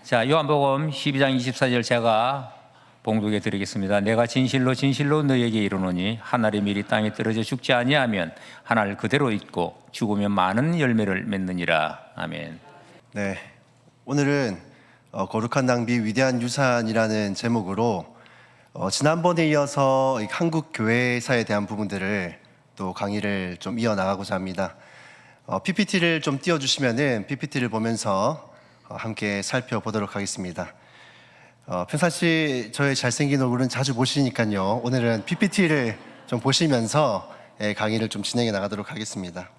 자, 요한복음 12장 24절 제가 봉독해 드리겠습니다. 내가 진실로 진실로 너희에게 이르노니 한 알의 밀이 땅에 떨어져 죽지 아니하면 한 알 그대로 있고 죽으면 많은 열매를 맺느니라. 아멘. 네, 오늘은 거룩한 낭비 위대한 유산이라는 제목으로 지난번에 이어서 한국 교회사에 대한 부분들을 또 강의를 좀 이어나가고자 합니다. PPT를 좀 띄워주시면은 PPT를 보면서 함께 살펴보도록 하겠습니다. 평상시 저의 잘생긴 얼굴은 자주 보시니까요. 오늘은 PPT를 좀 보시면서 강의를 좀 진행해 나가도록 하겠습니다.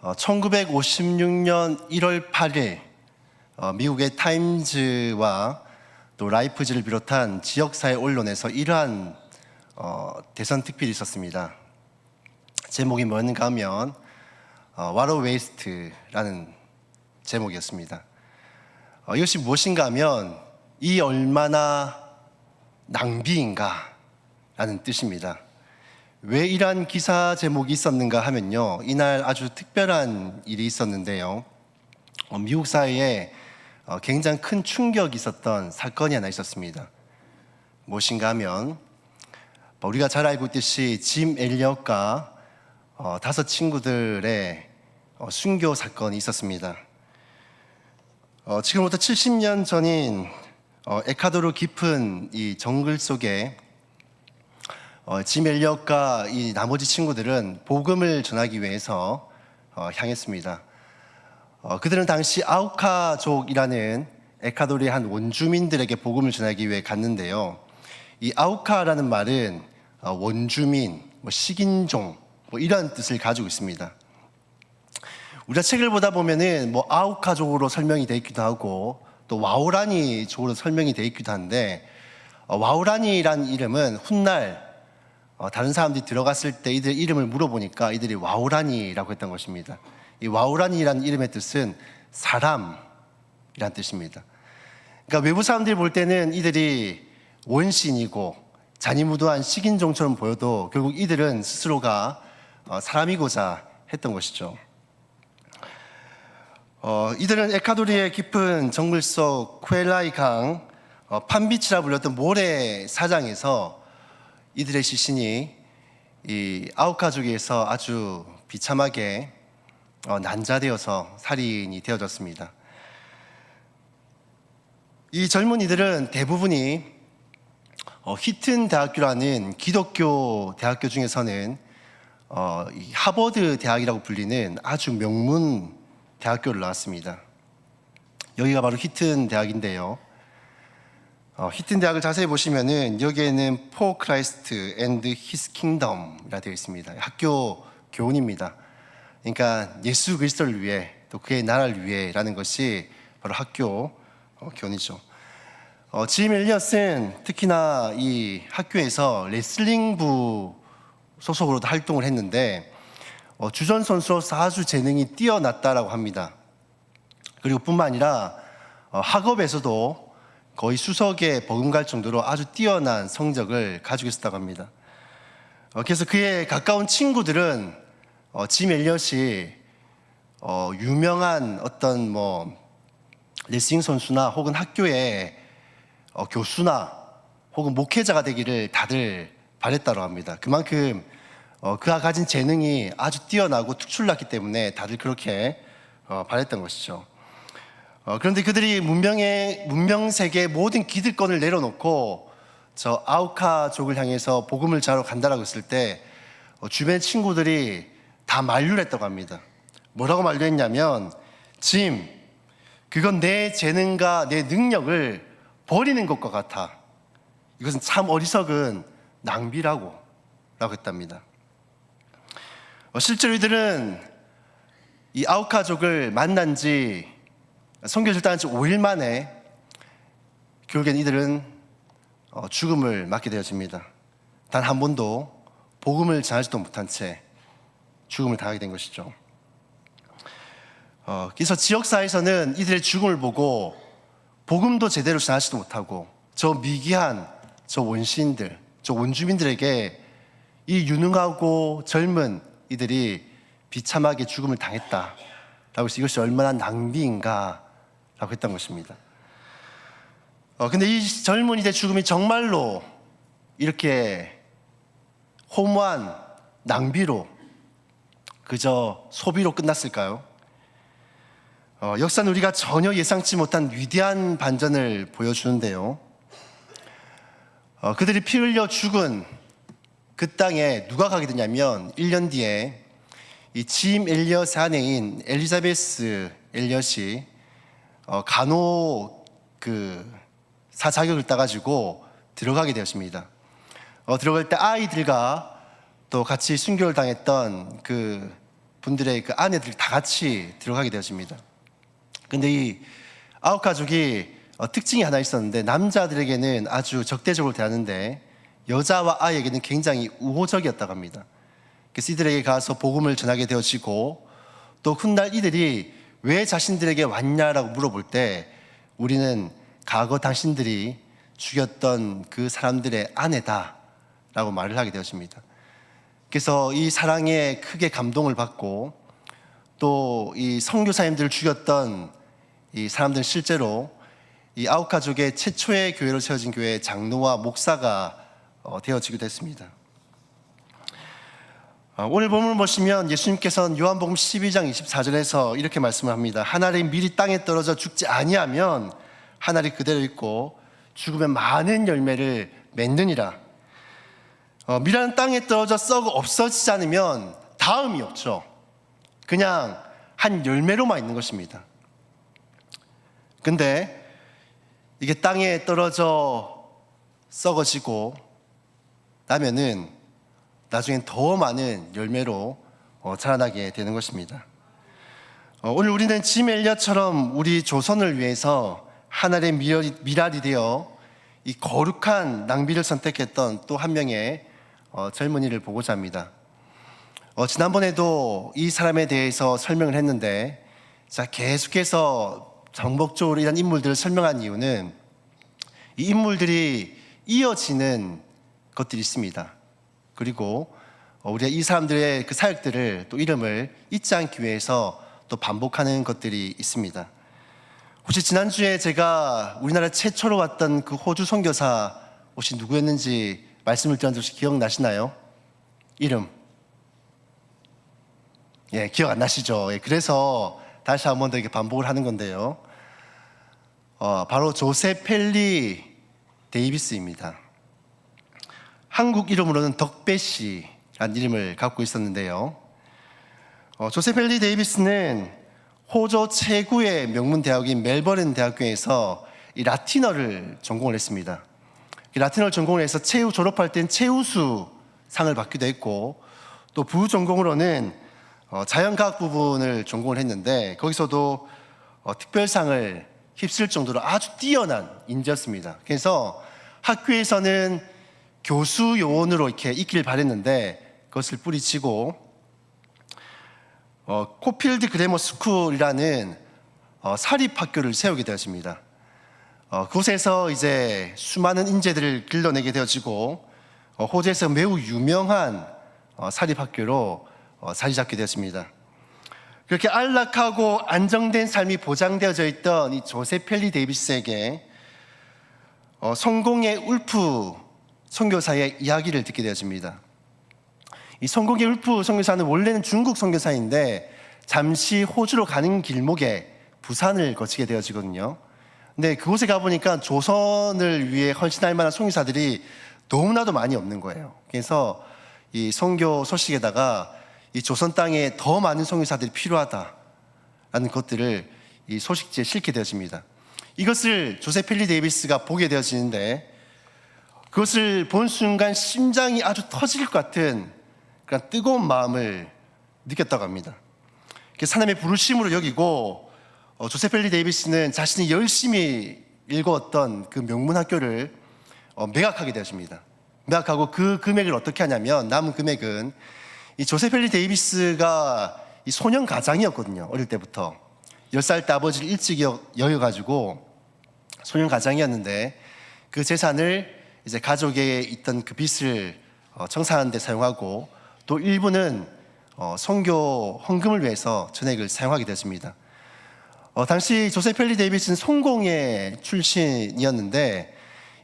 1956년 1월 8일 미국의 타임즈와 또 라이프지를 비롯한 지역사회 언론에서 이러한 대선 특필이 있었습니다. 제목이 뭐였는가 하면 와로 웨이스트라는 제목이었습니다. 이것이 무엇인가 하면 이 얼마나 낭비인가 라는 뜻입니다. 왜 이러한 기사 제목이 있었는가 하면요, 이날 아주 특별한 일이 있었는데요, 미국 사회에 굉장히 큰 충격이 있었던 사건이 하나 있었습니다. 무엇인가 하면 우리가 잘 알고 있듯이 짐 엘리엇과 5 친구들의 순교 사건이 있었습니다. 지금부터 70년 전인 에콰도르 깊은 이 정글 속에 짐 엘리엇과 이 나머지 친구들은 복음을 전하기 위해서 향했습니다. 그들은 당시 아우카족이라는 에콰도르의 한 원주민들에게 복음을 전하기 위해 갔는데요, 이 아우카라는 말은 원주민, 식인종 이런 뜻을 가지고 있습니다. 우리가 책을 보다 보면은 아우카족으로 설명이 되어 있기도 하고 또 와우라니족으로 설명이 되어 있기도 한데, 와우라니라는 이름은 훗날 다른 사람들이 들어갔을 때 이들 이름을 물어보니까 이들이 와우라니라고 했던 것입니다. 이 와우라니라는 이름의 뜻은 사람이라는 뜻입니다. 그러니까 외부 사람들이 볼 때는 이들이 원신이고 잔이무도한 식인종처럼 보여도 결국 이들은 스스로가 사람이고자 했던 것이죠. 이들은 에콰도르의 깊은 정글 속 쿠엘라이 강 판비치라 불렸던 모래 사장에서 이들의 시신이 이 아우카족에서 아주 비참하게 난자되어서 살인이 되어졌습니다. 이 젊은이들은 대부분이 휘튼 대학교라는 기독교 대학교 중에서는 이 하버드 대학이라고 불리는 아주 명문 대학교를 나왔습니다. 여기가 바로 휘튼 대학인데요, 휘튼 대학을 자세히 보시면은 여기에는 For Christ and His Kingdom이라 되어 있습니다. 학교 교훈입니다. 그러니까 예수 그리스도를 위해 또 그의 나라를 위해라는 것이 바로 학교 교훈이죠. 짐 엘리엇은 특히나 이 학교에서 레슬링부 소속으로도 활동을 했는데 주전 선수로서 아주 재능이 뛰어났다라고 합니다. 그리고 뿐만 아니라 학업에서도 거의 수석에 버금갈 정도로 아주 뛰어난 성적을 가지고 있었다고 합니다. 그래서 그의 가까운 친구들은 짐 엘리엇이 유명한 어떤 레슬링 선수나 혹은 학교의 교수나 혹은 목회자가 되기를 다들 바랬다고 합니다. 그만큼 그가 가진 재능이 아주 뛰어나고 특출났기 때문에 다들 그렇게 바랬던 것이죠. 그런데 그들이 문명 세계의 모든 기득권을 내려놓고 저 아우카족을 향해서 복음을 전하러 간다라고 했을 때 주변 친구들이 다 만류를 했다고 합니다. 뭐라고 만류했냐면, 짐, 그건 내 재능과 내 능력을 버리는 것과 같아. 이것은 참 어리석은 낭비라고 했답니다. 실제로 이들은 이 아우카족을 만난 지 선교를 떠난 지 5일 만에 결국엔 이들은 죽음을 맞게 되어집니다. 단 한 번도 복음을 전하지도 못한 채 죽음을 당하게 된 것이죠. 그래서 지역사회에서는 이들의 죽음을 보고 복음도 제대로 전하지도 못하고 저 미개한 저 원시인들, 저 원주민들에게 이 유능하고 젊은 이들이 비참하게 죽음을 당했다. 라고 해서 이것이 얼마나 낭비인가 라고 했던 것입니다. 근데 이 젊은이들의 죽음이 정말로 이렇게 허무한 낭비로 그저 소비로 끝났을까요? 역사는 우리가 전혀 예상치 못한 위대한 반전을 보여주는데요. 그들이 피 흘려 죽은 그 땅에 누가 가게 되냐면 1년 뒤에 이 짐 엘리엇의 아내인 엘리자베스 엘리엇이 간호 사 자격을 따가지고 들어가게 되었습니다. 들어갈 때 아이들과 또 같이 순교를 당했던 그 분들의 그 아내들 다 같이 들어가게 되었습니다. 근데 이 9가족이 특징이 하나 있었는데 남자들에게는 아주 적대적으로 대하는데 여자와 아이에게는 굉장히 우호적이었다고 합니다. 그래서 이들에게 가서 복음을 전하게 되어지고 또 훗날 이들이 왜 자신들에게 왔냐라고 물어볼 때 우리는 과거 당신들이 죽였던 그 사람들의 아내다라고 말을 하게 되었습니다. 그래서 이 사랑에 크게 감동을 받고 또 이 선교사님들을 죽였던 이 사람들은 실제로 이 9가족의 최초의 교회로 세워진 교회의 장로와 목사가 되어지기도 했습니다. 오늘 본문을 보시면 예수님께서는 요한복음 12장 24절에서 이렇게 말씀을 합니다. 한 알이 미리 땅에 떨어져 죽지 아니하면 한 알이 그대로 있고 죽으면 많은 열매를 맺느니라. 미라는 땅에 떨어져 썩어 없어지지 않으면 다음이 없죠. 그냥 한 열매로만 있는 것입니다. 근데 이게 땅에 떨어져 썩어지고 나면은 나중엔 더 많은 열매로 자라나게 되는 것입니다. 오늘 우리는 짐 엘리엇처럼 우리 조선을 위해서 하늘의 미랄이 되어 이 거룩한 낭비를 선택했던 또 한 명의 젊은이를 보고자 합니다. 지난번에도 이 사람에 대해서 설명을 했는데 계속해서 정복적으로 이런 인물들을 설명한 이유는 이 인물들이 이어지는 것들이 있습니다. 그리고 우리가 이 사람들의 그 사역들을 또 이름을 잊지 않기 위해서 또 반복하는 것들이 있습니다. 혹시 지난주에 제가 우리나라 최초로 왔던 그 호주 선교사 혹시 누구였는지 말씀을 드렸는지 혹시 기억나시나요? 이름? 예, 기억 안 나시죠? 예, 그래서 다시 한 번 더 이렇게 반복을 하는 건데요. 바로 조셉 펠리 데이비스입니다. 한국 이름으로는 덕배씨라는 이름을 갖고 있었는데요. 조셉 펠리 데이비스는 호주 최고의 명문 대학인 멜버른 대학교에서 이 라틴어를 전공을 했습니다. 이 라틴어를 전공을 해서 졸업할 땐 최우수 상을 받기도 했고 또 부전공으로는 자연과학 부분을 전공을 했는데 거기서도 특별상을 휩쓸 정도로 아주 뛰어난 인재였습니다. 그래서 학교에서는 교수 요원으로 이렇게 있길 바랬는데 그것을 뿌리치고 코필드 그래머 스쿨이라는 사립학교를 세우게 되었습니다. 그곳에서 이제 수많은 인재들을 길러내게 되어지고 호주에서 매우 유명한 사립학교로 자리 잡게 되었습니다. 그렇게 안락하고 안정된 삶이 보장되어져 있던 이 조셉 펠리 데이비스에게 성공의 울프 선교사의 이야기를 듣게 되었습니다. 이 성공의 울프 선교사는 원래는 중국 선교사인데 잠시 호주로 가는 길목에 부산을 거치게 되어지거든요. 근데 그곳에 가보니까 조선을 위해 헌신할 만한 선교사들이 너무나도 많이 없는 거예요. 그래서 이 선교 소식에다가 이 조선 땅에 더 많은 선교사들이 필요하다라는 것들을 이 소식지에 실게 되어집니다. 이것을 조셉 펠리 데이비스가 보게 되어지는데 그것을 본 순간 심장이 아주 터질 것 같은 그런 뜨거운 마음을 느꼈다고 합니다. 하나님의 부르심으로 여기고 조셉 펠리 데이비스는 자신이 열심히 읽었던 그 명문 학교를 매각하게 되었습니다. 매각하고 그 금액을 어떻게 하냐면 남은 금액은 이 조셉 펠리 데이비스가 이 소년 가장이었거든요. 어릴 때부터 10살 때 아버지를 일찍 여여가지고 소년 가장이었는데 그 재산을 이제 가족에 있던 그 빚을 청산하는 데 사용하고 또 일부는 선교 헌금을 위해서 전액을 사용하게 되었습니다. 당시 조셉 펠리 데이비스는 성공회 출신이었는데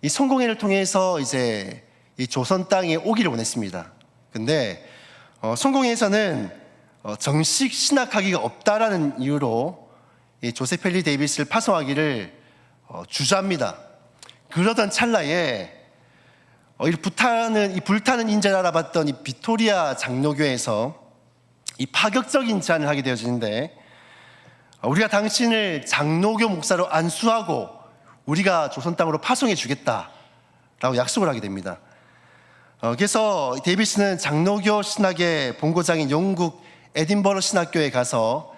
이 성공회를 통해서 이제 이 조선 땅에 오기를 원했습니다. 근데 성공회에서는 정식 신학학위가 없다라는 이유로 이 조셉 펠리 데이비스를 파송하기를 주저합니다. 그러던 찰나에 이 불타는 인재를 알아봤던 이 빅토리아 장로교에서 이 파격적인 제안을 하게 되어지는데, 우리가 당신을 장로교 목사로 안수하고 우리가 조선 땅으로 파송해 주겠다라고 약속을 하게 됩니다. 그래서 데이비스는 장로교 신학의 본고장인 영국 에딘버러 신학교에 가서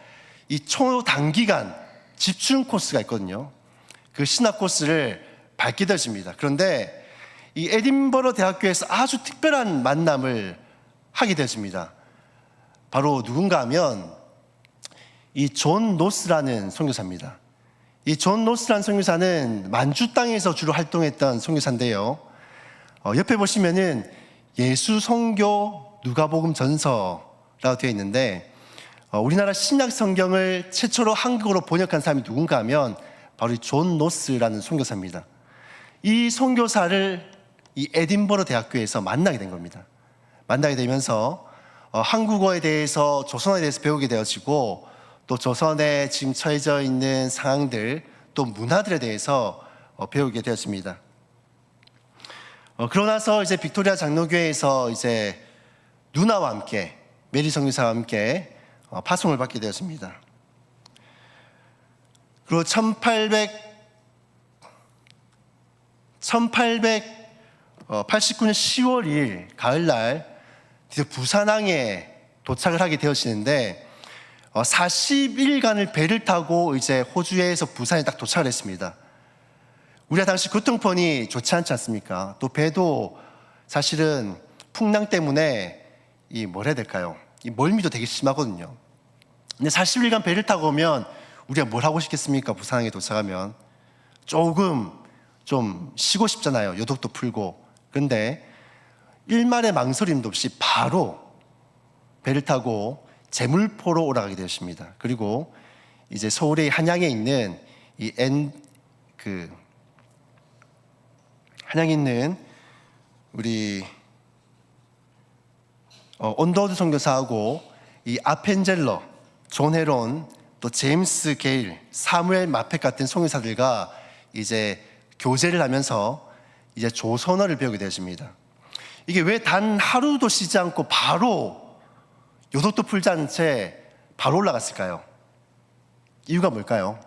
이 초단기간 집중 코스가 있거든요. 그 신학 코스를 밟게 되어집니다. 그런데 이 에딘버러 대학교에서 아주 특별한 만남을 하게 되어집니다. 바로 누군가 하면 이 존 노스라는 선교사입니다. 이 존 노스라는 선교사는 만주 땅에서 주로 활동했던 선교사인데요. 옆에 보시면은 예수 선교 누가복음 전서라고 되어 있는데, 우리나라 신약 성경을 최초로 한국어로 번역한 사람이 누군가 하면 바로 이 존 노스라는 선교사입니다. 이 선교사를 이 에딘버러 대학교에서 만나게 된 겁니다. 만나게 되면서 한국어에 대해서, 조선어에 대해서 배우게 되어지고, 또 조선에 지금 처해져 있는 상황들, 또 문화들에 대해서 배우게 되었습니다. 그러고 나서 이제 빅토리아 장로교회에서 이제 누나와 함께, 메리 선교사와 함께 파송을 받게 되었습니다. 그리고 1889년 10월 2일 가을날 드디어 부산항에 도착을 하게 되어지는데, 40일간을 배를 타고 이제 호주에서 부산에 딱 도착을 했습니다. 우리가 당시 교통편이 좋지 않지 않습니까? 또 배도 사실은 풍랑 때문에 이 뭘 해야 될까요? 이 멀미도 되게 심하거든요. 근데 40일간 배를 타고 오면 우리가 뭘 하고 싶겠습니까? 부산항에 도착하면 조금 좀 쉬고 싶잖아요. 요독도 풀고. 그런데 일말의 망설임도 없이 바로 배를 타고 제물포로 올라가게 되었습니다. 그리고 이제 서울의 한양에 있는 한양에 있는 우리 온더우드 선교사하고 이 아펜젤러, 존 헤론, 또 제임스 게일, 사무엘 마펫 같은 선교사들과 이제 교제를 하면서 이제 조선어를 배우게 되었습니다. 이게 왜 단 하루도 쉬지 않고 바로 요독도 풀지 않은 채 바로 올라갔을까요? 이유가 뭘까요?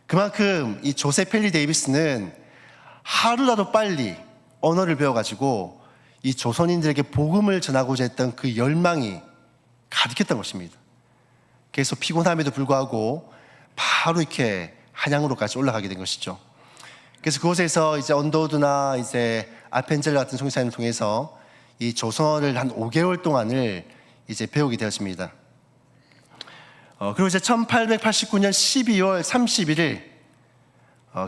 그만큼 이 조셉 펠리 데이비스는 하루라도 빨리 언어를 배워가지고 이 조선인들에게 복음을 전하고자 했던 그 열망이 가득했던 것입니다. 그래서 피곤함에도 불구하고 바로 이렇게 한양으로까지 올라가게 된 것이죠. 그래서 그곳에서 이제 언더우드나 이제 아펜젤러 같은 선교사님을 통해서 이 조선어를 한 5개월 동안을 이제 배우게 되었습니다. 그리고 이제 1889년 12월 31일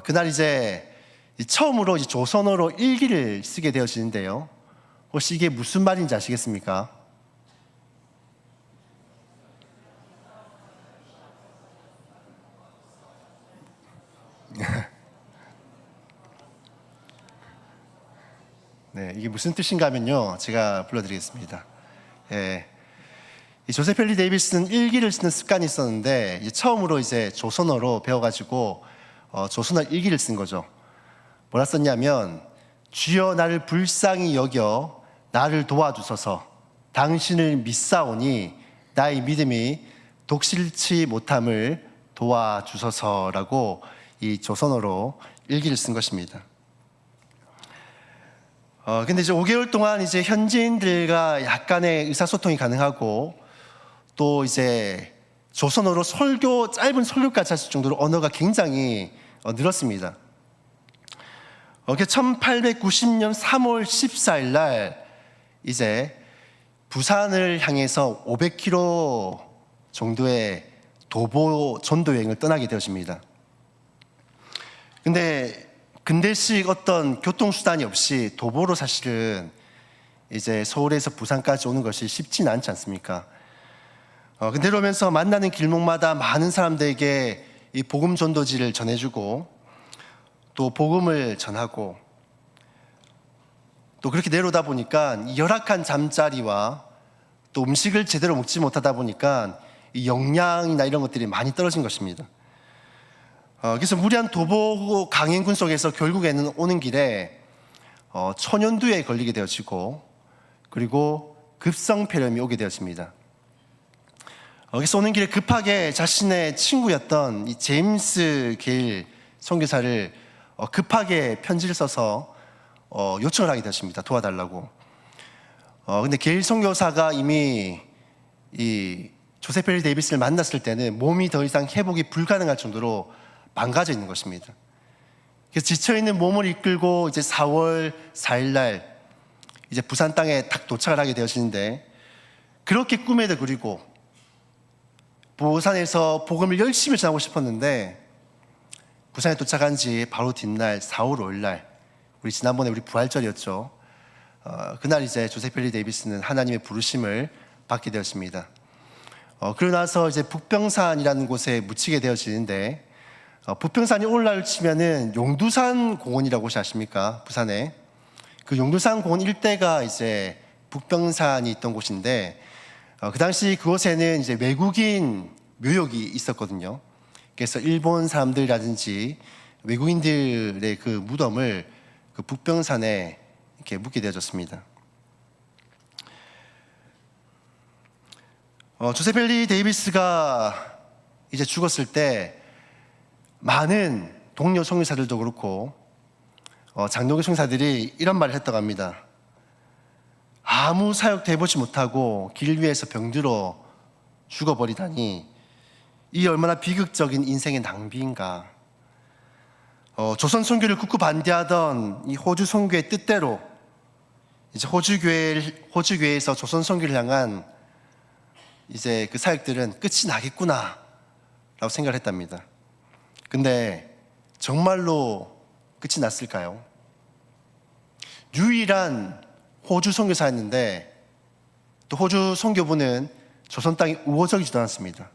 그날 이제 처음으로 이제 조선어로 일기를 쓰게 되어지는데요. 혹시 이게 무슨 말인지 아시겠습니까? 네, 이게 무슨 뜻인가 하면요, 제가 불러드리겠습니다. 이 조셉 펠리 데이비스는 일기를 쓰는 습관이 있었는데 이제 처음으로 이제 조선어로 배워가지고 조선어 일기를 쓴 거죠. 뭐라 썼냐면, 주여 나를 불쌍히 여겨 나를 도와주소서, 당신을 믿사오니 나의 믿음이 독실치 못함을 도와주소서라고 이 조선어로 일기를 쓴 것입니다. 근데 이제 5개월 동안 이제 현지인들과 약간의 의사소통이 가능하고, 또 이제 조선어로 짧은 설교까지 할 정도로 언어가 굉장히 늘었습니다. 1890년 3월 14일 날 이제 부산을 향해서 500km 정도의 도보 전도 여행을 떠나게 되어집니다. 근데 근대식 어떤 교통수단이 없이 도보로 사실은 이제 서울에서 부산까지 오는 것이 쉽지는 않지 않습니까? 근데 그러면서 만나는 길목마다 많은 사람들에게 이 복음 전도지를 전해주고 또 복음을 전하고 또 그렇게 내려오다 보니까 이 열악한 잠자리와 또 음식을 제대로 먹지 못하다 보니까 이 영양이나 이런 것들이 많이 떨어진 것입니다. 그래서 무리한 도보 강행군 속에서 결국에는 오는 길에 천연두에 걸리게 되어지고 그리고 급성폐렴이 오게 되어집니다. 그래서 오는 길에 급하게 자신의 친구였던 이 제임스 게일 선교사를 급하게 편지를 써서 요청을 하게 되었습니다. 도와달라고. 근데 게일 선교사가 이미 이 조셉 헨리 데이비스를 만났을 때는 몸이 더 이상 회복이 불가능할 정도로 망가져 있는 것입니다. 그래서 지쳐있는 몸을 이끌고 이제 4월 4일 날 이제 부산 땅에 딱 도착을 하게 되어지는데 그렇게 꿈에도 그리고 부산에서 복음을 열심히 전하고 싶었는데 부산에 도착한 지 바로 뒷날 4월 5일 날 지난번에 우리 부활절이었죠. 그날 이제 조셉 헨리 데이비스는 하나님의 부르심을 받게 되었습니다. 그러고 나서 이제 북병산이라는 곳에 묻히게 되어지는데 북병산이 오늘날 치면은 용두산 공원이라고 혹시 아십니까? 부산에 그 용두산 공원 일대가 이제 북병산이 있던 곳인데 그 당시 그곳에는 이제 외국인 묘역이 있었거든요. 그래서 일본 사람들이라든지 외국인들의 그 무덤을 그 북병산에 이렇게 묻게 되어졌습니다. 조셉 헨리 데이비스가 이제 죽었을 때 많은 동료 선교사들도 그렇고 장로교 선교사들이 이런 말을 했다고 합니다. 아무 사역도 해보지 못하고 길 위에서 병들어 죽어버리다니 이 얼마나 비극적인 인생의 낭비인가. 조선 선교를 굳고 반대하던 이 호주 선교의 뜻대로 이제 호주교회에서 조선 선교를 향한 이제 그 사역들은 끝이 나겠구나라고 생각을 했답니다. 근데 정말로 끝이 났을까요? 유일한 호주 선교사였는데 또 호주 선교부는 조선 땅이 우호적이지도 않았습니다.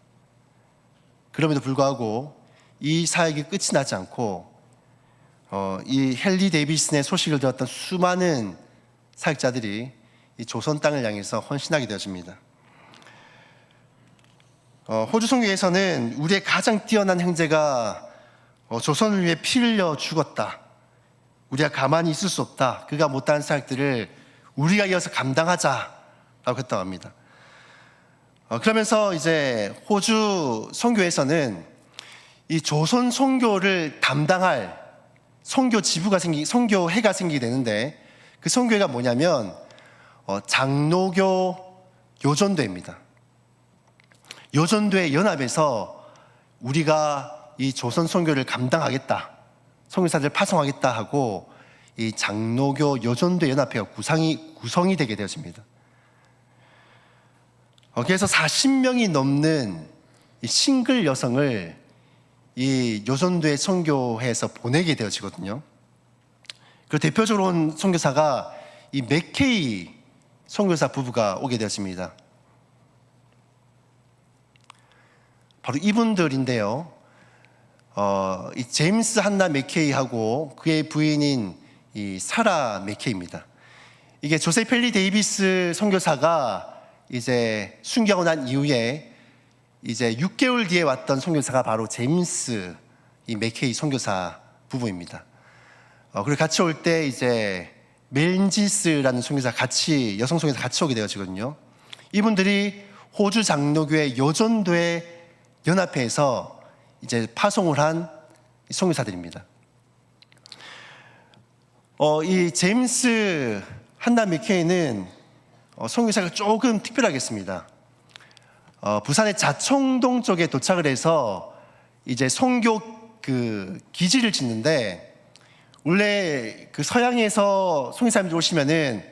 그럼에도 불구하고 이 사역이 끝이 나지 않고 이 헨리 데이비슨의 소식을 들었던 수많은 사역자들이 이 조선 땅을 향해서 헌신하게 되어집니다. 호주 선교에서는 우리의 가장 뛰어난 형제가 조선을 위해 피 흘려 죽었다. 우리가 가만히 있을 수 없다. 그가 못한 사역들을 우리가 이어서 감당하자라고 했다고 합니다. 그러면서 이제 호주 선교에서는 이 조선 선교를 담당할 선교회가 생기게 되는데 그 선교회가 뭐냐면 장로교 요전도입니다. 요전도의 연합에서 우리가 이 조선 선교를 감당하겠다, 선교사들 파송하겠다 하고 이 장로교 요전도 연합회가 구성이 되게 되었습니다. 그래서 40명이 넘는 이 싱글 여성을 이 요전도의 선교회에서 보내게 되어지거든요. 그리고 대표적으로 온 선교사가 이 맥케이 선교사 부부가 오게 되었습니다. 바로 이분들인데요. 이 제임스 한나 맥케이하고 그의 부인인 이 사라 맥케이입니다. 이게 조셉 헨리 데이비스 선교사가 이제 순교하고 난 이후에 이제 6개월 뒤에 왔던 선교사가 바로 제임스 이 맥케이 선교사 부부입니다. 그리고 같이 올 때 이제 멜지스라는 선교사 여성 선교사 같이 오게 되어지거든요. 이분들이 호주 장로교회 요전도의 연합회에서 이제 파송을 한 선교사들입니다. 이 제임스 한나 맥케이는 선교사가 조금 특별하겠습니다. 부산의 자청동 쪽에 도착을 해서 이제 선교 그 기지를 짓는데 원래 그 서양에서 선교사님들 오시면은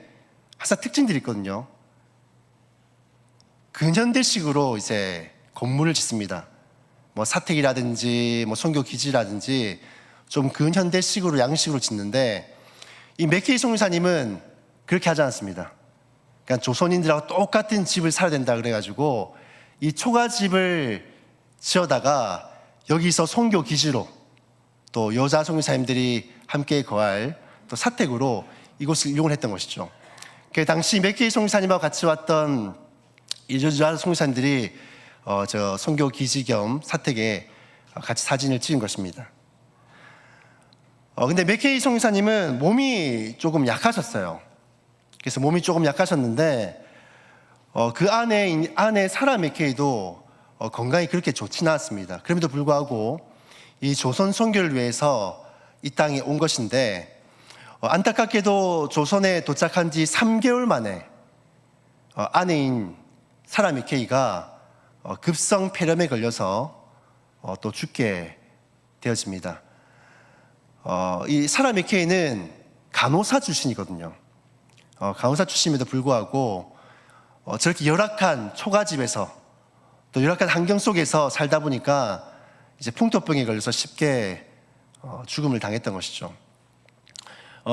항상 특징들이 있거든요. 근현대식으로 이제 건물을 짓습니다. 뭐 사택이라든지 뭐 선교 기지라든지 좀 근현대식으로 양식으로 짓는데 이 맥케이 선교사님은 그렇게 하지 않습니다. 그러니까 조선인들하고 똑같은 집을 살아야 된다 그래가지고 이 초가집을 지어다가 여기서 선교 기지로 또 여자 선교사님들이 함께 거할 또 사택으로 이곳을 이용을 했던 것이죠. 그 당시 맥케이 선교사님하고 같이 왔던 이 여자 선교사님들이 저 선교 기지 겸 사택에 같이 사진을 찍은 것입니다. 근데 맥케이 선교사님은 몸이 조금 약하셨어요. 그래서 몸이 조금 약하셨는데 그 아내 사라 맥케이도 건강이 그렇게 좋지는 않았습니다. 그럼에도 불구하고 이 조선 선교를 위해서 이 땅에 온 것인데 안타깝게도 조선에 도착한 지 3개월 만에 아내인 사라 맥케이가 급성 폐렴에 걸려서 또 죽게 되었습니다. 이 사라 맥케이는 간호사 출신이거든요. 간호사 출신임에도 불구하고 저렇게 열악한 초가집에서 또 열악한 환경 속에서 살다 보니까 이제 풍토병에 걸려서 쉽게 죽음을 당했던 것이죠.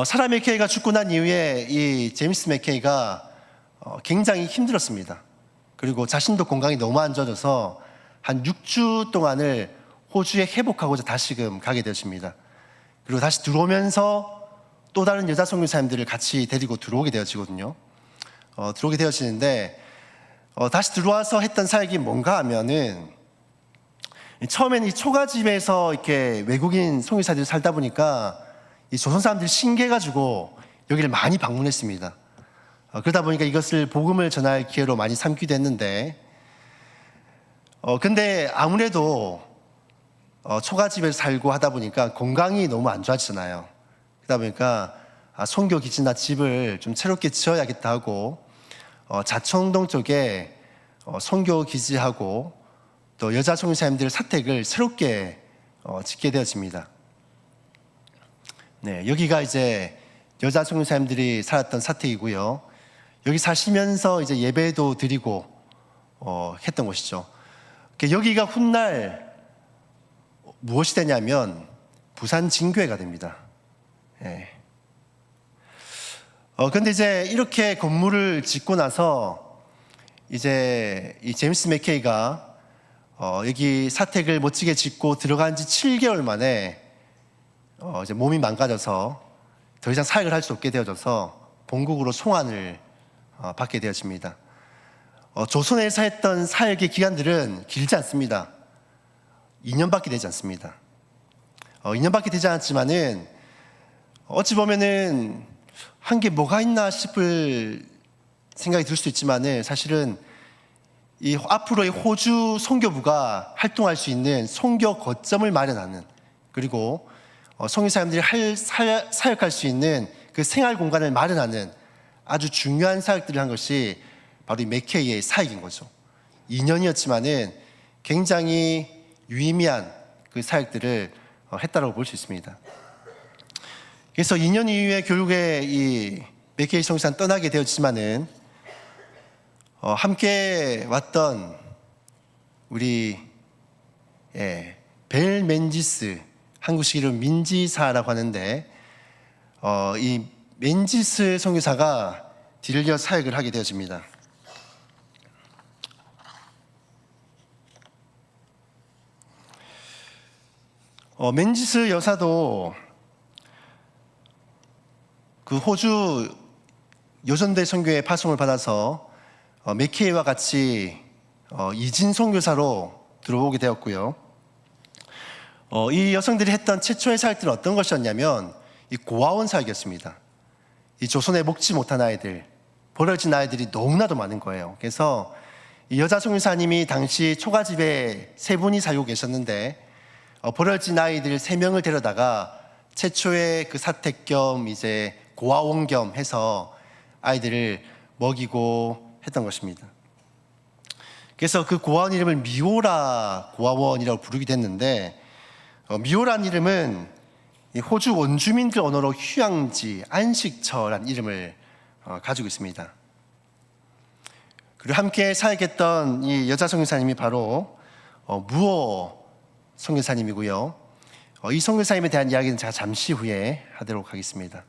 사라 맥케이가 죽고 난 이후에 이 제임스 맥케이가 굉장히 힘들었습니다. 그리고 자신도 건강이 너무 안 좋아져서 한 6주 동안을 호주에 회복하고자 다시금 가게 되었습니다. 그리고 다시 들어오면서 또 다른 여자 선교사님들을 같이 데리고 들어오게 되어지거든요. 들어오게 되어지는데 다시 들어와서 했던 사역이 뭔가 하면은 처음에는 이 초가집에서 이렇게 외국인 선교사들이 살다 보니까 이 조선 사람들이 신기해가지고 여기를 많이 방문했습니다. 그러다 보니까 이것을 복음을 전할 기회로 많이 삼기도 했는데 근데 아무래도 초가집에서 살고 하다 보니까 건강이 너무 안 좋아지잖아요. 그러다 보니까 선교 기지나 집을 좀 새롭게 지어야겠다 하고 자청동 쪽에 선교 기지하고 또 여자 선교사님들 사택을 새롭게 짓게 되었습니다. 네, 여기가 이제 여자 선교사님들이 살았던 사택이고요. 여기 사시면서 이제 예배도 드리고 했던 곳이죠. 여기가 훗날 무엇이 되냐면 부산 진교회가 됩니다. 예. 근데 이제 이렇게 건물을 짓고 나서 이제 이 제임스 맥케이가 여기 사택을 멋지게 짓고 들어간 지 7개월 만에 이제 몸이 망가져서 더 이상 사역을 할 수 없게 되어져서 본국으로 송환을 받게 되었습니다. 조선에서 했던 사역의 기간들은 길지 않습니다. 2년밖에 되지 않습니다. 2년밖에 되지 않았지만은 어찌 보면은 한 게 뭐가 있나 싶을 생각이 들 수도 있지만은 사실은 이 앞으로의 호주 선교부가 활동할 수 있는 선교 거점을 마련하는 그리고 선교사님들이 사역할 수 있는 그 생활 공간을 마련하는 아주 중요한 사역들을 한 것이 바로 이 맥케이의 사역인 거죠. 2년이었지만은 굉장히 유의미한 그 사역들을 했다라고 볼 수 있습니다. 그래서 2년 이후에 결국에 이 맥케이 선교사는 떠나게 되었지만은 함께 왔던 우리 벨 맨지스, 한국식 이름 민지사라고 하는데 이 맨지스 선교사가 뒤를 이어 사역을 하게 되어집니다. 맨지스 여사도 그 호주 여전대 선교회 파송을 받아서 맥케이와 같이 이진 선교사로 들어오게 되었고요. 이 여성들이 했던 최초의 사역들은 어떤 것이었냐면 이 고아원 사역이었습니다. 이 조선에 먹지 못한 아이들, 버려진 아이들이 너무나도 많은 거예요. 그래서 이 여자 선교사님이 당시 초가집에 3분이 살고 계셨는데 버려진 아이들 3명을 데려다가 최초의 그 사택 겸 이제 고아원 겸 해서 아이들을 먹이고 했던 것입니다. 그래서 그 고아원 이름을 미오라 고아원이라고 부르기도 했는데 미오라는 이름은 호주 원주민들 언어로 휴양지, 안식처라는 이름을 가지고 있습니다. 그리고 함께 사역했던 이 여자 선교사님이 바로 무어 선교사님이고요. 이 선교사님에 대한 이야기는 제가 잠시 후에 하도록 하겠습니다.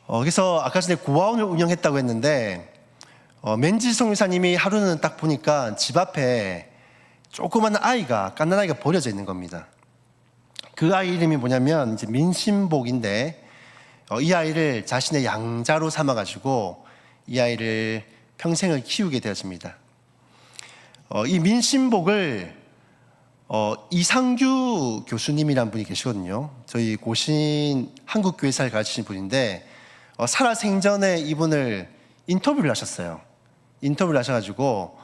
그래서 아까 전에 고아원을 운영했다고 했는데 맨지 성유사님이 하루는 딱 보니까 집 앞에 조그만 아이가, 갓난아이가 버려져 있는 겁니다. 그 아이 이름이 뭐냐면 이제 민신복인데 이 아이를 자신의 양자로 삼아가지고 이 아이를 평생을 키우게 되었습니다. 이 민신복을 이상규 교수님이란 분이 계시거든요. 저희 고신 한국교회사를 가르치신 분인데 살아생전에 이분을 인터뷰를 하셨어요. 인터뷰를 하셔가지고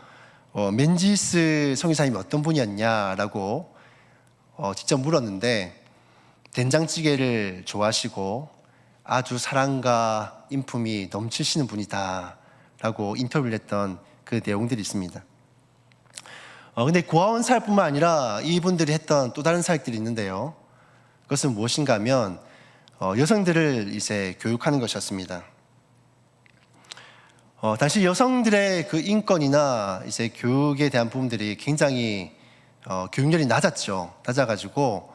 맨지스 성유사님이 어떤 분이었냐라고 직접 물었는데 된장찌개를 좋아하시고 아주 사랑과 인품이 넘치시는 분이다라고 인터뷰를 했던 그 내용들이 있습니다. 근데 고아원 사역뿐만 아니라 이분들이 했던 또 다른 사역들이 있는데요. 그것은 무엇인가 하면 여성들을 이제 교육하는 것이었습니다. 당시 여성들의 그 인권이나 이제 교육에 대한 부분들이 굉장히 교육열이 낮아가지고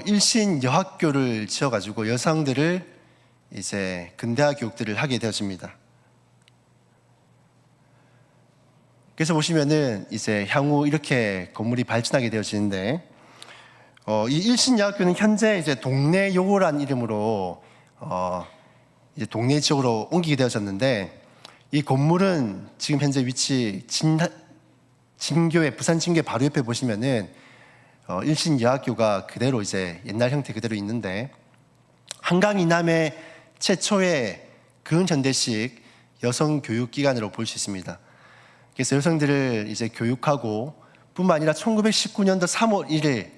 일신 여학교를 지어가지고 여성들을 이제 근대화 교육들을 하게 되었습니다. 그래서 보시면은 이제 향후 이렇게 건물이 발전하게 되어지는데 이 일신여학교는 현재 이제 동네 요고란 이름으로 이제 동네 지역으로 옮기게 되어졌는데 이 건물은 지금 현재 위치 진교회 부산 진교회 바로 옆에 보시면은 일신여학교가 그대로 이제 옛날 형태 그대로 있는데 한강 이남의 최초의 근현대식 여성 교육기관으로 볼 수 있습니다. 그래서 여성들을 이제 교육하고 뿐만 아니라 1919년도 3월 1일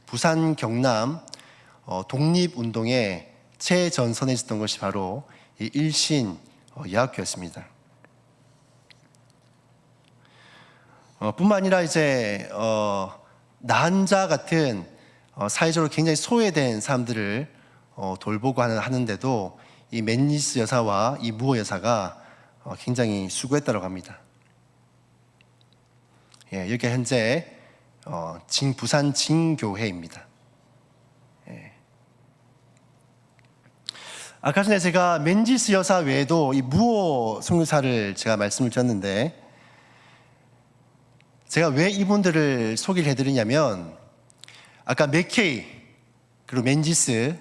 부산 경남 독립운동에 최전선에 있었던 것이 바로 이 일신 여학교였습니다. 뿐만 아니라 이제 난자 같은 사회적으로 굉장히 소외된 사람들을 돌보고 하는데도 이 맨니스 여사와 이 무호 여사가 굉장히 수고했다고 합니다. 예, 여기가 현재 부산 진교회입니다. 예. 아까 전에 제가 맨지스 여사 외에도 이 무호 선교사를 제가 말씀을 드렸는데 제가 왜 이분들을 소개를 해드리냐면 아까 맥케이 그리고 맨지스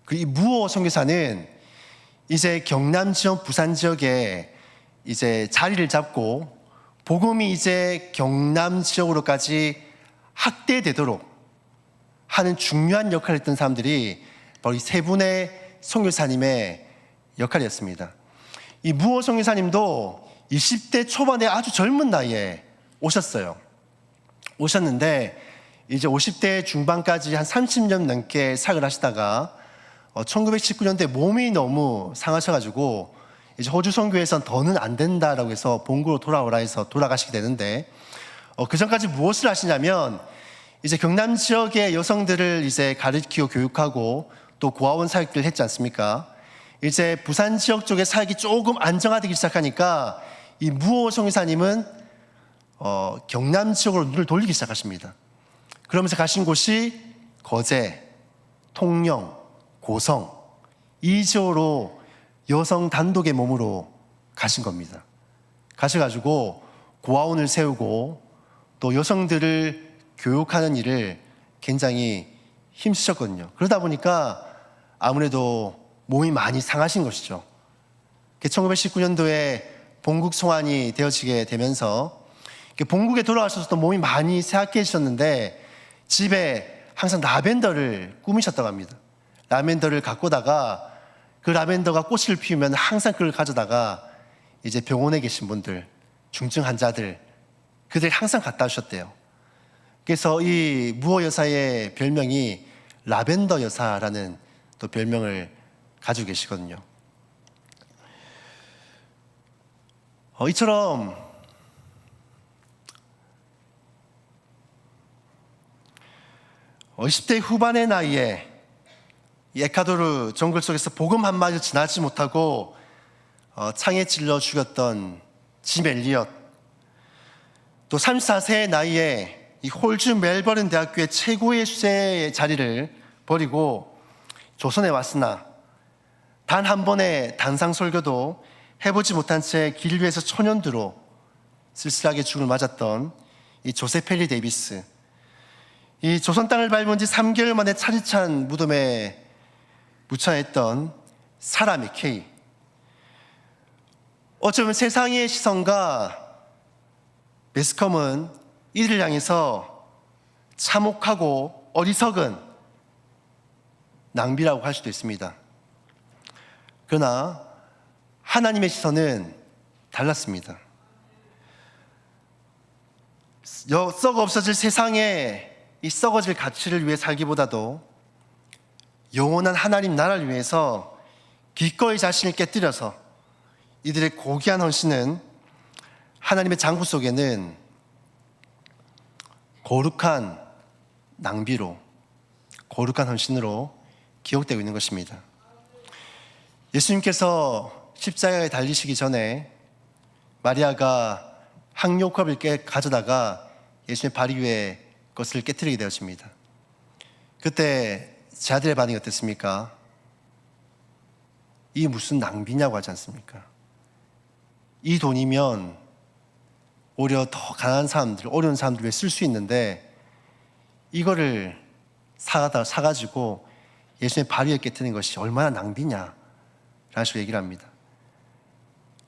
그리고 이 무호 선교사는 이제 경남 지역, 부산 지역에 이제 자리를 잡고 복음이 이제 경남 지역으로까지 확대되도록 하는 중요한 역할을 했던 사람들이 바로 이 세 분의 선교사님의 역할이었습니다. 이 무호 선교사님도 20대 초반에 아주 젊은 나이에 오셨는데 이제 50대 중반까지 한 30년 넘게 사역을 하시다가 1919년도에 몸이 너무 상하셔가지고 이제 호주 선교에선 더는 안 된다라고 해서 본국으로 돌아오라 해서 돌아가시게 되는데 그 전까지 무엇을 하시냐면 이제 경남 지역의 여성들을 이제 가르치고 교육하고 또 고아원 사역들을 했지 않습니까? 이제 부산 지역 쪽의 사역이 조금 안정화되기 시작하니까 이 무호 선교사님은 경남 지역으로 눈을 돌리기 시작하십니다. 그러면서 가신 곳이 거제, 통영, 고성 이 지역으로 여성 단독의 몸으로 가신 겁니다. 가셔가지고 고아원을 세우고 또 여성들을 교육하는 일을 굉장히 힘쓰셨거든요. 그러다 보니까 아무래도 몸이 많이 상하신 것이죠. 1919년도에 본국 송환이 되어지게 되면서 본국에 돌아가셔서 또 몸이 많이 쇠약해지셨는데 집에 항상 라벤더를 꾸미셨다고 합니다. 라벤더를 가꾸다가 그 라벤더가 꽃을 피우면 항상 그걸 가져다가 이제 병원에 계신 분들, 중증 환자들, 그들 항상 갖다 주셨대요. 그래서 이 무호 여사의 별명이 라벤더 여사라는 또 별명을 가지고 계시거든요. 이처럼 20대 후반의 나이에 이 에콰도르 정글 속에서 복음 한마디도 지나지 못하고 창에 찔러 죽였던 짐 엘리엇, 또 34세의 나이에 이 홀주 멜버른 대학교의 최고의 수세의 자리를 버리고 조선에 왔으나 단 한 번의 단상 설교도 해보지 못한 채 길 위에서 초년두로 쓸쓸하게 죽음을 맞았던 이 조셉 헨리 데이비스, 이 조선 땅을 밟은 지 3개월 만에 차디찬 무덤에 묻혀있던 사라 맥케이, 어쩌면 세상의 시선과 매스컴은 이들을 향해서 참혹하고 어리석은 낭비라고 할 수도 있습니다. 그러나 하나님의 시선은 달랐습니다. 썩어 없어질 세상에 이 썩어질 가치를 위해 살기보다도 영원한 하나님 나라를 위해서 기꺼이 자신을 깨뜨려서 이들의 고귀한 헌신은 하나님의 장부 속에는 거룩한 낭비로, 거룩한 헌신으로 기억되고 있는 것입니다. 예수님께서 십자가에 달리시기 전에 마리아가 향료컵을 가져다가 예수님의 발 위에 것을 깨뜨리게 되었습니다. 그때 제 아들의 반응이 어땠습니까? 이 무슨 낭비냐고 하지 않습니까? 이 돈이면 오히려 더 가난한 사람들, 어려운 사람들 위해 쓸 수 있는데 이거를 사가지고 예수님의 발 위에 깨뜨리는 것이 얼마나 낭비냐 라는 식으로 얘기를 합니다.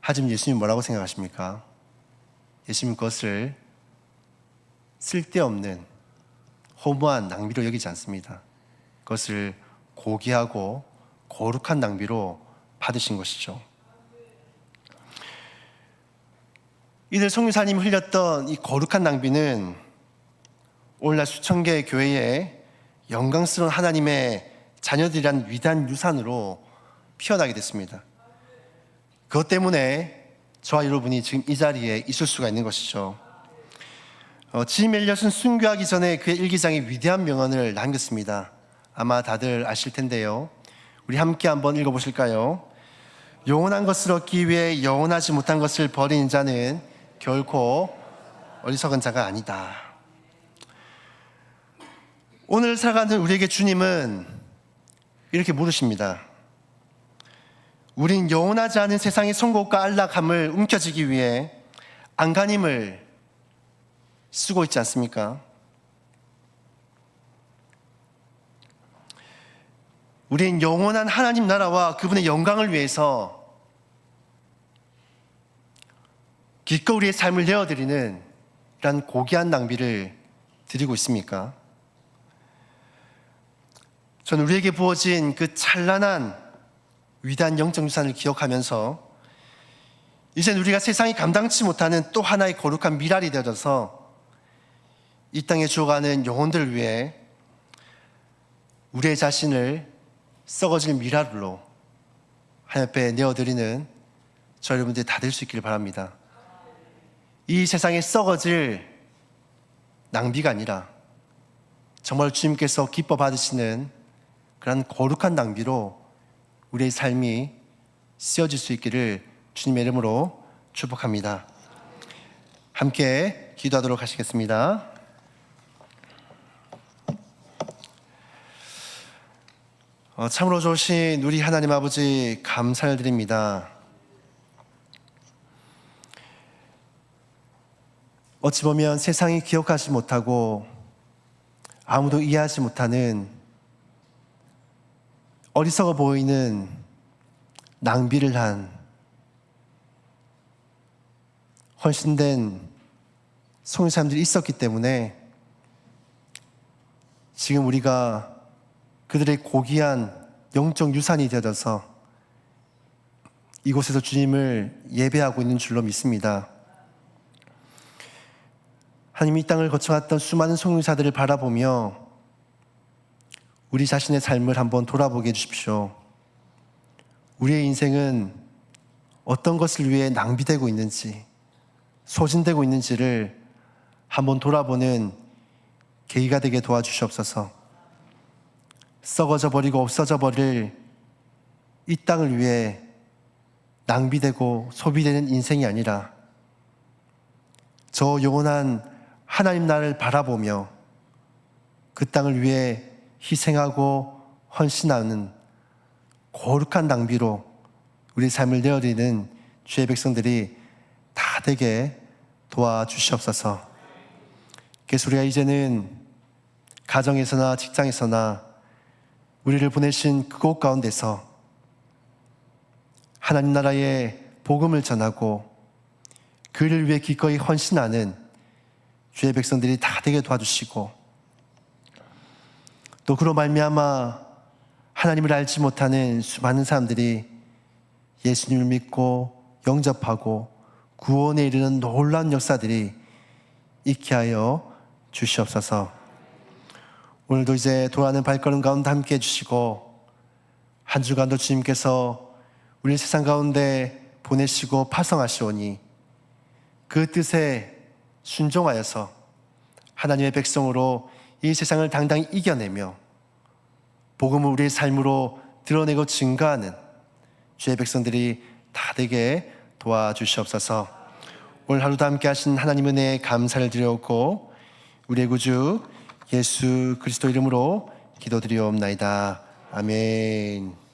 하지만 예수님 뭐라고 생각하십니까? 예수님 그것을 쓸데없는 허무한 낭비로 여기지 않습니다. 그것을 고귀하고 거룩한 낭비로 받으신 것이죠. 이들 선교사님이 흘렸던 이 거룩한 낭비는 오늘날 수천 개의 교회에 영광스러운 하나님의 자녀들이란 위대한 유산으로 피어나게 됐습니다. 그것 때문에 저와 여러분이 지금 이 자리에 있을 수가 있는 것이죠. 짐 엘리엇은 순교하기 전에 그의 일기장에 위대한 명언을 남겼습니다. 아마 다들 아실 텐데요. 우리 함께 한번 읽어보실까요? 영원한 것을 얻기 위해 영원하지 못한 것을 버리는 자는 결코 어리석은 자가 아니다. 오늘 살아가는 우리에게 주님은 이렇게 물으십니다. 우린 영원하지 않은 세상의 성공과 안락함을 움켜쥐기 위해 안간힘을 쓰고 있지 않습니까? 우린 영원한 하나님 나라와 그분의 영광을 위해서 기꺼이 우리의 삶을 내어드리는 이런 고귀한 낭비를 드리고 있습니까? 저는 우리에게 부어진 그 찬란한 위대한 영적 유산을 기억하면서 이젠 우리가 세상이 감당치 못하는 또 하나의 거룩한 미랄이 되어져서 이 땅에 죽어가는 영혼들을 위해 우리의 자신을 썩어질 미랄로 하나님 앞에 내어드리는 저 여러분들이 다 될 수 있기를 바랍니다. 이 세상에 썩어질 낭비가 아니라 정말 주님께서 기뻐 받으시는 그런 거룩한 낭비로 우리의 삶이 쓰여질 수 있기를 주님의 이름으로 축복합니다. 함께 기도하도록 하시겠습니다. 참으로 좋으신 우리 하나님 아버지 감사를 드립니다. 어찌 보면 세상이 기억하지 못하고 아무도 이해하지 못하는 어리석어 보이는 낭비를 한 헌신된 선교사님들이 있었기 때문에 지금 우리가 그들의 고귀한 영적 유산이 되어져서 이곳에서 주님을 예배하고 있는 줄로 믿습니다. 하나님, 이 땅을 거쳐갔던 수많은 선교사들을 바라보며 우리 자신의 삶을 한번 돌아보게 해주십시오. 우리의 인생은 어떤 것을 위해 낭비되고 있는지, 소진되고 있는지를 한번 돌아보는 계기가 되게 도와주시옵소서. 썩어져 버리고 없어져 버릴 이 땅을 위해 낭비되고 소비되는 인생이 아니라 저 영원한 하나님 나라를 바라보며 그 땅을 위해 희생하고 헌신하는 거룩한 낭비로 우리 삶을 내어드리는 주의 백성들이 다 되게 도와주시옵소서. 그래서 우리가 이제는 가정에서나 직장에서나 우리를 보내신 그곳 가운데서 하나님 나라의 복음을 전하고 그를 위해 기꺼이 헌신하는 주의 백성들이 다 되게 도와주시고, 또 그로 말미암아 하나님을 알지 못하는 수많은 사람들이 예수님을 믿고 영접하고 구원에 이르는 놀라운 역사들이 있게 하여 주시옵소서. 오늘도 이제 돌아가는 발걸음 가운데 함께 해주시고, 한 주간도 주님께서 우리 세상 가운데 보내시고 파송하시오니 그 뜻에 순종하여서 하나님의 백성으로 이 세상을 당당히 이겨내며 복음을 우리의 삶으로 드러내고 증거하는 주의 백성들이 다 되게 도와주시옵소서. 오늘 하루도 함께 하신 하나님 은혜에 감사를 드려오고 우리의 구주 예수 그리스도 이름으로 기도드리옵나이다. 아멘.